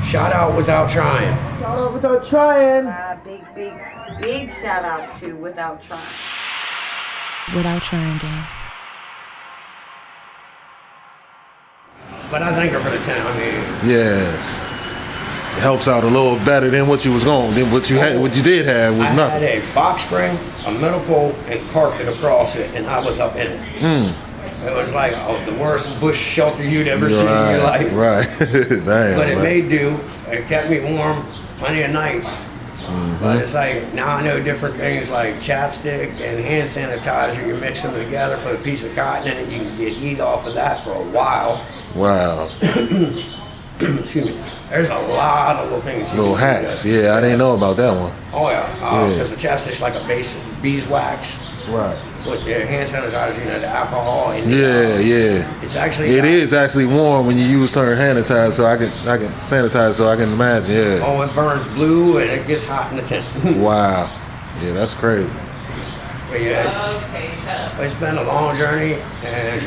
Shout out Without Trying. Shout out Without Trying. Big shout out to Without Trying. Withouttryin gang. But I thank her for the 10. I mean, Yeah. It helps out a little better than what you was going, than what you had, what you did have was I nothing. had a box spring, a middle pole, and carpet across it, and I was up in it. It was like the worst bush shelter you'd ever seen in your life. Right. Damn. But it man. made do. It kept me warm plenty of nights. But it's like, now I know different things like chapstick and hand sanitizer. You mix them together, put a piece of cotton in it, you can get heat off of that for a while. Wow. Excuse me. There's a lot of little things. You Little can do hacks. that. Yeah, I didn't know about that one. Oh yeah. Because the chapstick's like a base beeswax. Right. With the hand sanitizer, you know, the alcohol. And Yeah. It's actually. It is actually warm when you use certain hand sanitizer, so I can sanitize, so I can imagine. Yeah. Oh, it burns blue and it gets hot in the tent. Wow. Yeah, that's crazy. But yeah, it's been a long journey, and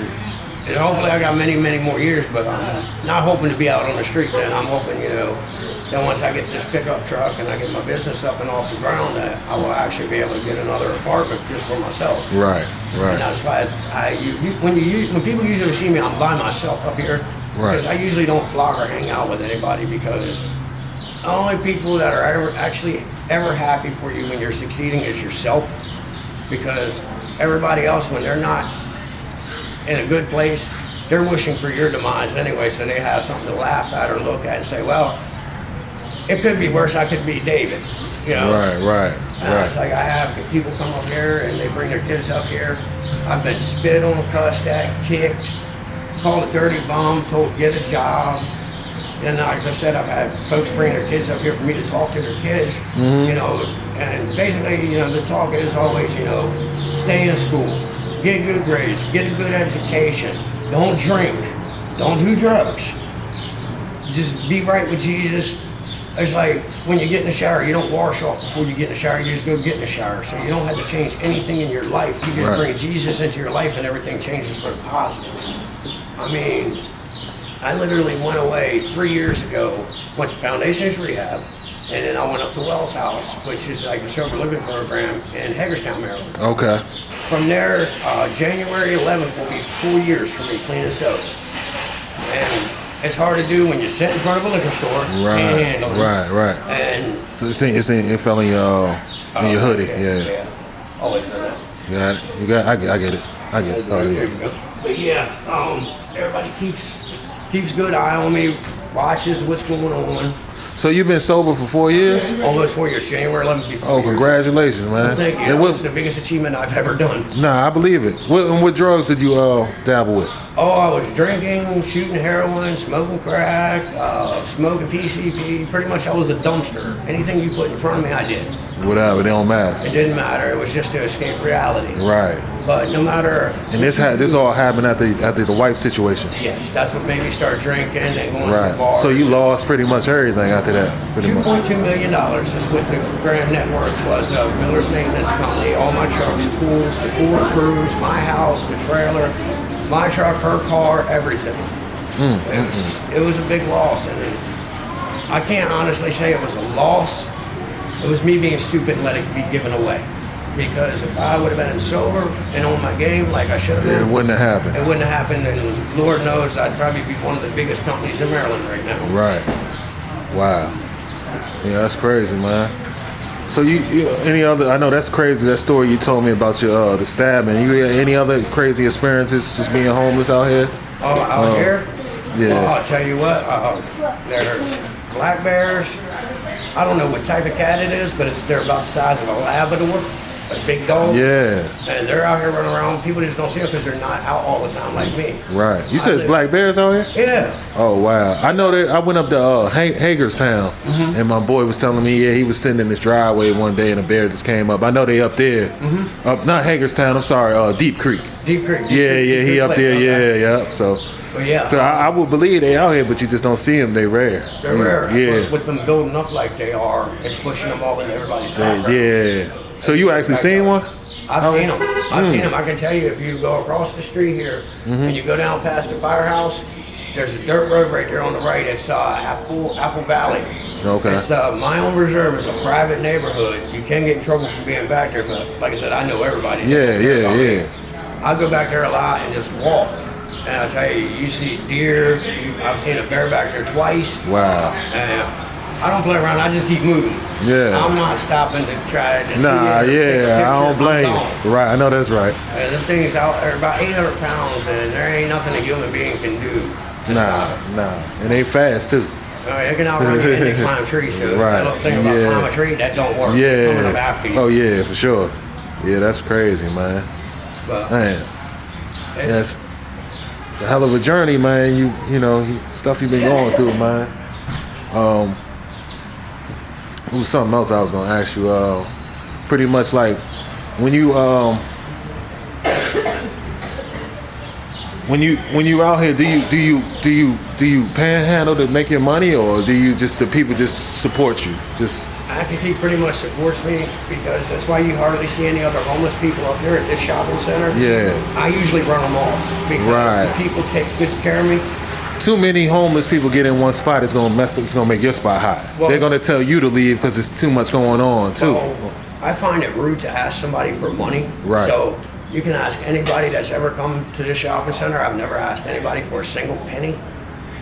hopefully I got many more years. But I'm not hoping to be out on the street. Then I'm hoping, you know, that once I get this pickup truck and I get my business up and off the ground, that I will actually be able to get another apartment just for myself. Right. And that's why when people usually see me, I'm by myself up here. Right. Because I usually don't vlog or hang out with anybody, because the only people that are ever happy for you when you're succeeding is yourself. Because everybody else, when they're not in a good place, they're wishing for your demise anyway, so they have something to laugh at or look at and say, well, it could be worse. I could be David, you know. Right. It's like I have people come up here and they bring their kids up here. I've been spit on, cussed at, kicked, called a dirty bum, told get a job. And like I said, I've had folks bring their kids up here for me to talk to their kids, you know. And basically, you know, the talk is always, you know, stay in school, get good grades, get a good education, don't drink, don't do drugs, just be right with Jesus. It's like when you get in the shower, you don't wash off before you get in the shower, you just go get in the shower. So you don't have to change anything in your life. You just bring Jesus into your life and everything changes for the positive. I mean, I literally went away 3 years ago, went to Foundations Rehab, and then I went up to Wells House, which is like a sober living program in Hagerstown, Maryland. Okay. From there, January 11th will be 4 years for me clean and sober. And it's hard to do when you sit in front of a liquor store. Right. And So it fell in your hoodie. Yeah. Always know that. I get it. There you go. But yeah, everybody keeps good eye on me, watches what's going on. So you've been sober for 4 years? Almost 4 years. January 11th. Oh, congratulations, man. Thank you. That was the biggest achievement I've ever done. Nah, I believe it. What drugs did you dabble with? Oh, I was drinking, shooting heroin, smoking crack, smoking PCP. Pretty much I was a dumpster. Anything you put in front of me, I did. Whatever, it don't matter. It didn't matter. It was just to escape reality. Right. But no matter. And this all happened after the wife situation. Yes, that's what made me start drinking and going to Right. bars. So you lost pretty much everything after that. $2.2 million is what the grand net worth was of Miller's Maintenance Company. All my trucks, tools, the Ford Cruise, my house, the trailer, my truck, her car, everything. It was a big loss, and I can't honestly say it was a loss. It was me being stupid and letting it be given away. Because if I would have been sober and on my game like I should have been, it wouldn't have happened. It wouldn't have happened, and Lord knows I'd probably be one of the biggest companies in Maryland right now. Right. Wow. Yeah, that's crazy, man. So you any other? I know that's crazy. That story you told me about your the stabbing. You had any other crazy experiences just being homeless out here? Oh, out here? Yeah. Well, I'll tell you what. There's black bears. I don't know what type of cat it is, but they're about the size of a Labrador, a big dog. Yeah. And they're out here running around. People just don't see them because they're not out all the time like me. Right. You said it's black bears out here? Yeah. Oh, wow. I know that I went up to Hagerstown, and my boy was telling me, he was sitting in his driveway one day and a bear just came up. I know they up there. Up, not Hagerstown, I'm sorry, Deep Creek. Deep Creek. He up there, yeah. So I would believe they out here, but you just don't see them. They rare. They're rare. Yeah. But with them building up like they are, it's pushing them all into everybody's background. Yeah. So you actually seen one? I've seen them. I can tell you, if you go across the street here and you go down past the firehouse, There's a dirt road right there on the right. It's Apple Valley. Okay. It's my own reserve. It's a private neighborhood. You can get in trouble for being back there, but like I said, I know everybody. Yeah. I go back there a lot and just walk. And I tell you, you see deer. I've seen a bear back there twice. Wow. And I don't play around. I just keep moving. Yeah. I'm not stopping to try to Nah, see it. yeah, I don't blame you. Right, I know that's right. And them things out there about 800 pounds, and there ain't nothing a human being can do. to stop it. Nah. And they fast too. They can outrun you and they climb trees too. Right. That little thing about climb a tree, that don't work. They're coming up after you. Oh yeah, for sure. Yeah, that's crazy, man. But Man. Yes. It's a hell of a journey, man. You know, stuff you've been going through, man. It was something else I was gonna ask you. Pretty much like when you out here, do you panhandle to make your money, or do you just the people just support you? Just Activity pretty much supports me because that's why you hardly see any other homeless people up here at this shopping center. yeah. I usually run them off because Right. the people take good care of me. Too many homeless people get in one spot, it's gonna mess up. It's gonna make your spot hot. Well- They're gonna tell you to leave because it's too much going on too. So I find it rude to ask somebody for money. Right. So you can ask anybody that's ever come to this shopping center. I've never asked anybody for a single penny.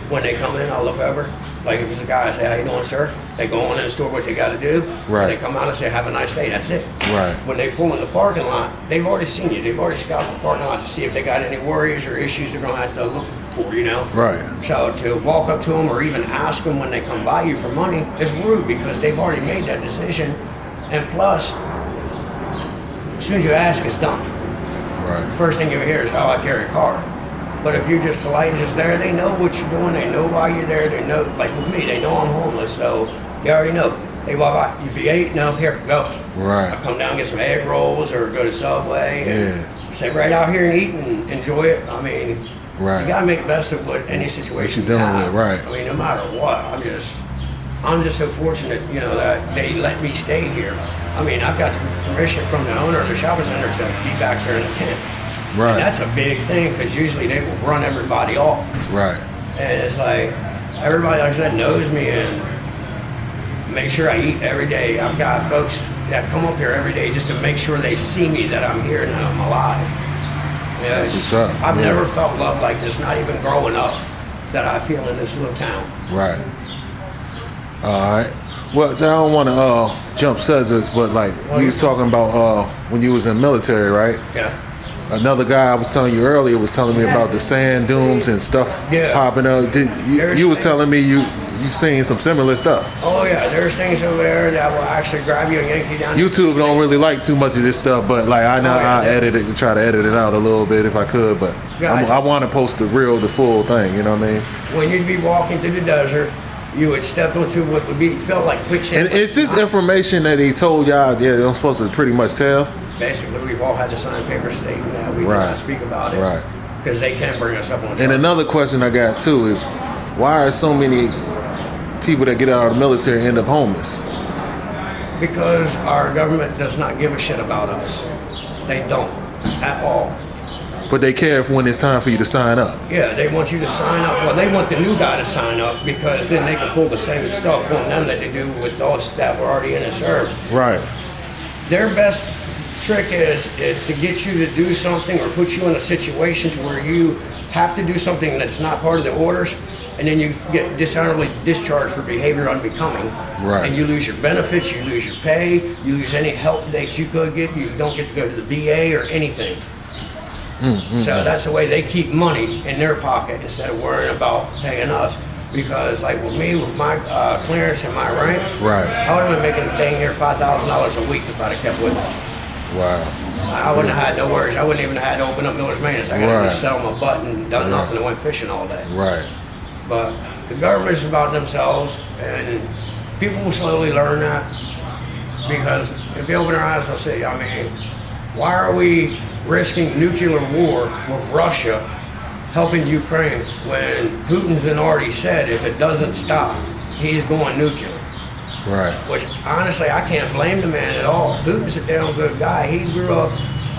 When they come in, I'll look over. Like if it's a guy, I say, "How you doing, sir?" They go on in the store what they got to do. Right. They come out and say, "Have a nice day." That's it. Right. When they pull in the parking lot, they've already seen you. They've already scouted the parking lot to see if they got any worries or issues they're gonna have to look for. You know. Right. So to walk up to them or even ask them when they come by you for money is rude because they've already made that decision. And plus, as soon as you ask, it's done. Right. First thing you hear is, "Oh, I carry a car." But if you're just polite and just there, they know what you're doing. They know why you're there. They know, like with me, they know I'm homeless, so they already know. They walk by, "You be ate? No, here, go." Right. I come down and get some egg rolls or go to Subway and Yeah. sit right out here and eat and enjoy it. I mean, Right. you gotta make the best of what any situation What you're dealing have. with, right. I mean, no matter what, I'm just so fortunate, you know, that they let me stay here. I mean, I've got permission from the owner of the shopping center to be back there in the tent. Right. And that's a big thing because usually they will run everybody off. Right. And it's like everybody, like I said, knows me and make sure I eat every day. I've got folks that come up here every day just to make sure they see me, that I'm here and that I'm alive. You know, That's what's up. I've Yeah. never felt love like this, not even growing up, that I feel in this little town. Right. All right. Well, I don't want to jump subjects, but like you was talking about when you was in military, right? Yeah. Another guy I was telling you earlier was telling me about the sand dunes and stuff Yeah. popping up. You was telling me you seen some similar stuff. Oh yeah, there's things over there that will actually grab you and yank you down. YouTube don't really like too much of this stuff, but like I know Oh, yeah, I edit it, try to edit it out a little bit if I could, but Gotcha. I want to post the full thing. You know what I mean? When you'd be walking through the desert, you would step into what would be felt like quicksand. And is this information that he told y'all? Yeah, they're supposed to pretty much tell. Basically, we've all had to sign papers stating that we Right. cannot speak about it. Right. Because they can bring us up on And charges. another question I got too is, why are so many people that get out of the military end up homeless? Because our government does not give a shit about us. They don't at all. But they care if when it's time for you to sign up. Yeah, they want you to sign up. Well, they want the new guy to sign up because then they can pull the same stuff on them that they do with us that were already in the service. Right. Their best trick is to get you to do something or put you in a situation to where you have to do something that's not part of the orders, and then you get dishonorably discharged for behavior unbecoming. Right. And you lose your benefits, you lose your pay, you lose any help that you could get, you don't get to go to the VA or anything. So that's the way they keep money in their pocket instead of worrying about paying us. Because like with me, with my clearance and my rank, Right. I would have been making dang near $5,000 a week if I'd have kept with it. Wow. I wouldn't have had no worries. I wouldn't even have had to open up Miller's Maintenance. I could have just Right. sat on my butt and done Right. nothing and went fishing all day. Right. But the government is about themselves, and people will slowly learn that. Because if they open their eyes, they'll see, I mean, why are we risking nuclear war with Russia helping Ukraine when Putin's already said if it doesn't stop, he's going nuclear? Right. Which honestly, I can't blame the man at all. Putin's a damn good guy. He grew up,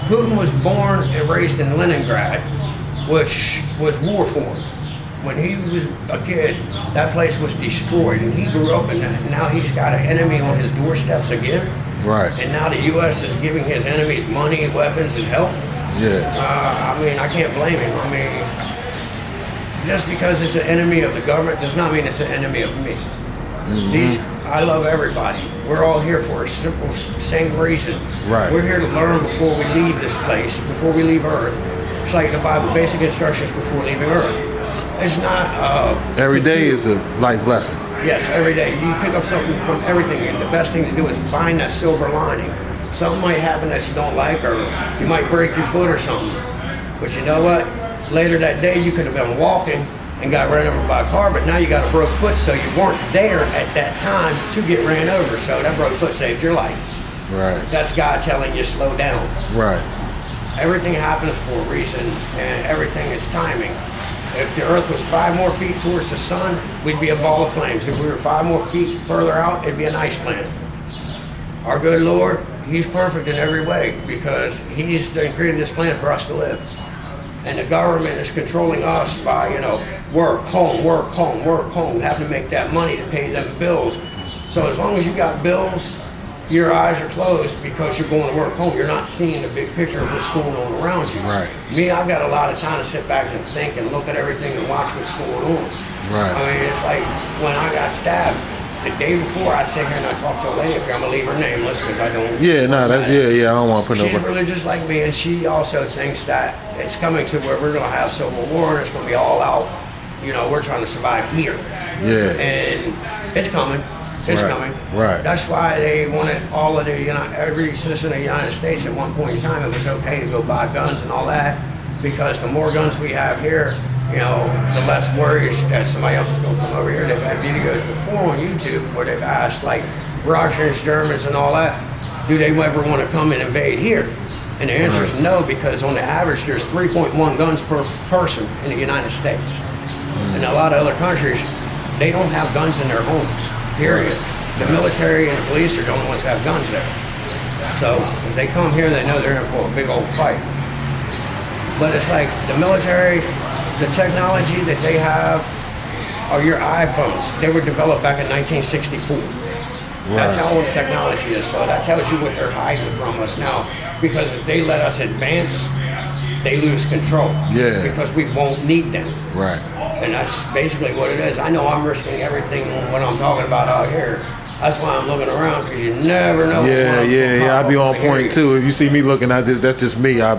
Putin was born and raised in Leningrad, which was war torn. when he was a kid, that place was destroyed, and he grew up in that. And now he's got an enemy on his doorsteps again. Right. And now the U.S. is giving his enemies money, weapons, and help. Yeah. I mean, I can't blame him. I mean, just because it's an enemy of the government does not mean it's an enemy of me. I love everybody. We're all here for a simple, same reason. Right. We're here to learn before we leave this place, before we leave Earth. It's like the Bible, basic instructions before leaving Earth. It's not... every day is a life lesson. Yes, every day. You pick up something from everything, and the best thing to do is find that silver lining. Something might happen that you don't like, or you might break your foot or something. But you know what? Later that day, you could have been walking and got ran over by a car, but now you got a broke foot, so you weren't there at that time to get ran over, so that broke foot saved your life. Right. That's God telling you slow down. Right. Everything happens for a reason, and everything is timing. If the Earth was 5 more feet towards the sun, we'd be a ball of flames. If we were 5 more feet further out, it'd be an ice planet. Our good Lord, He's perfect in every way, because He's created this planet for us to live. And the government is controlling us by, work, home, work, home, work, home, having to make that money to pay them bills. So as long as you got bills, your eyes are closed because you're going to work home. You're not seeing the big picture of what's going on around you. Right. Me, I've got a lot of time to sit back and think and look at everything and watch what's going on. Right. I mean, it's like when I got stabbed, the day before I sit here and I talk to a lady up here, I'm going to leave her nameless because I don't... Yeah, no, that's, I don't want to put She's nobody... religious like me, and she also thinks that it's coming to where we're going to have civil war and it's going to be all out. We're trying to survive here. Yeah. And it's coming. It's coming. Right. That's why they wanted all of the, every citizen of the United States at one point in time, it was okay to go buy guns and all that, because the more guns we have here, the less worries that somebody else is going to come over here. They've had videos before on YouTube where they've asked, like, Russians, Germans, and all that, do they ever want to come and invade here? And the answer is no, because on the average, there's 3.1 guns per person in the United States. And a lot of other countries, they don't have guns in their homes, period. The military and the police are the only ones that have guns there. So if they come here, they know they're in for a big old fight. But it's like the military, the technology that they have are your iPhones. They were developed back in 1964. That's how old technology is. So that tells you what they're hiding from us now. Because if they let us advance, they lose control. Yeah. Because we won't need them. Right. And that's basically what it is. I know I'm risking everything on what I'm talking about out here. That's why I'm looking around, because you never know. Yeah. I be on point too. If you see me looking at this, that's just me. I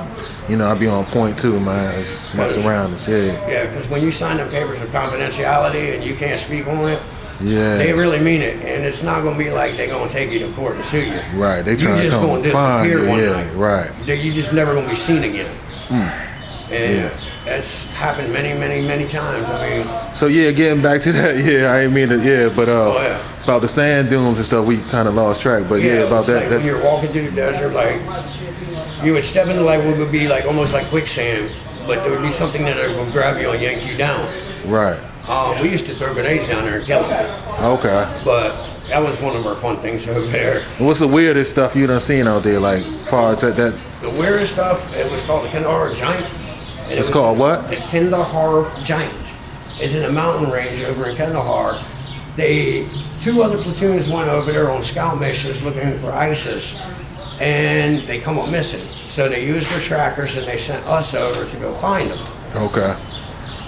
be on point too, man. I just mess around this. Yeah, because when you sign the papers of confidentiality and you can't speak on it, yeah, they really mean it, and it's not going to be like they're going to take you to court and sue you. Right. They trying to come find you. Yeah. Right. You just never going to be seen again. And that's happened many, many, many times. I mean. So getting back to that. Yeah, I ain't mean to. But about the sand dunes and stuff, we kind of lost track. But about that. Like when you're walking through the desert, like you would step into like what would be like almost like quicksand, but there would be something that would grab you and yank you down. Right. We used to throw grenades down there and kill them. Okay. But that was one of our fun things over there. And what's the weirdest stuff you done seen out there, like far as that? The weirdest stuff, it was called the Kandahar Giant. It's called what? The Kandahar Giant. It's in a mountain range over in Kandahar. 2 other platoons went over there on scout missions looking for ISIS, and they come up missing. So they used their trackers and they sent us over to go find them. Okay.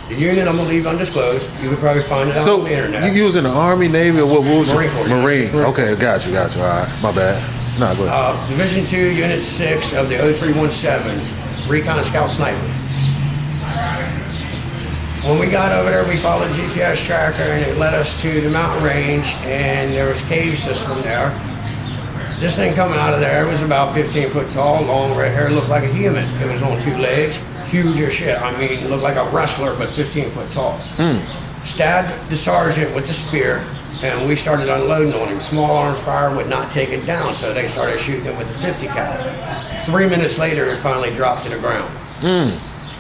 The unit I'm gonna leave undisclosed. You could probably find it on the internet. So you using the Army, Navy, or what was Marine it? Corps. Marine. Okay, got you. All right, my bad. No, go ahead. Division 2, Unit 6 of the 0317, Recon Scout Sniper. When we got over there, we followed the GPS tracker and it led us to the mountain range, and there was cave system there. This thing coming out of there was about 15 foot tall, long red hair, looked like a human. It was on 2 legs, huge as shit. I mean, looked like a wrestler, but 15 foot tall. Stabbed the sergeant with the spear, and we started unloading on him. Small arms fire would not take it down, so they started shooting it with the 50 cal. 3 minutes later, it finally dropped to the ground.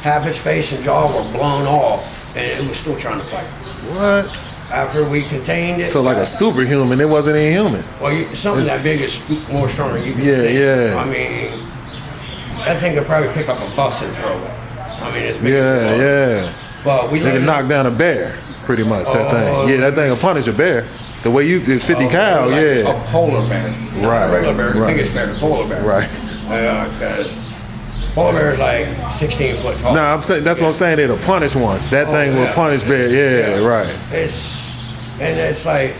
Half its face and jaw were blown off, and it was still trying to fight. What? After we contained it. So like a superhuman, it wasn't even human. Well, something that big is more stronger than you can think. Yeah. I mean, that thing could probably pick up a bus and throw it. I mean, it's big. Yeah. But we They can knock down a bear, pretty much. That thing. Yeah, that thing will punish a bear. The way you did 50 cal, like yeah. a polar bear. Not Right, a regular bear, the right. biggest bear, the polar bear. Right. Because polar bear is like 16 foot tall. No, I'm saying that's what I'm saying. It'll punish one. That thing will yeah. punish bear. Yeah, right. It's like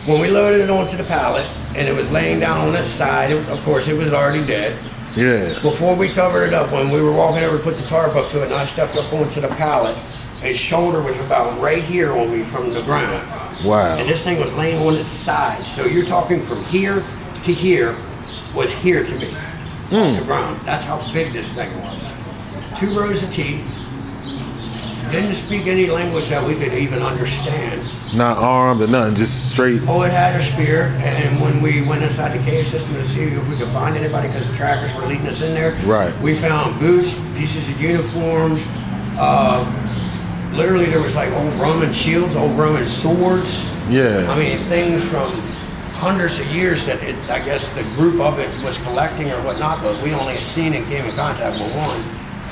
when we loaded it onto the pallet and it was laying down on its side. Of course, it was already dead. Yeah. Before we covered it up, when we were walking over to put the tarp up to it, and I stepped up onto the pallet, his shoulder was about right here on me from the ground. Wow. And this thing was laying on its side. So you're talking from here to here was here to me, off the ground. That's how big this thing was. 2 rows of teeth. Didn't speak any language that we could even understand. Not armed or nothing, just straight. Oh, it had a spear, and when we went inside the cave system to see if we could find anybody, because the trackers were leading us in there, Right. we found boots, pieces of uniforms. Literally, there was like old Roman shields, old Roman swords. Yeah. I mean, things from hundreds of years that I guess the group of it was collecting or whatnot, but we only had seen and came in contact with one.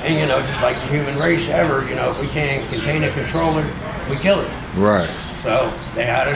And, you know, just like the human race ever, you know, if we can't contain it, control it, we kill it. Right. So they had us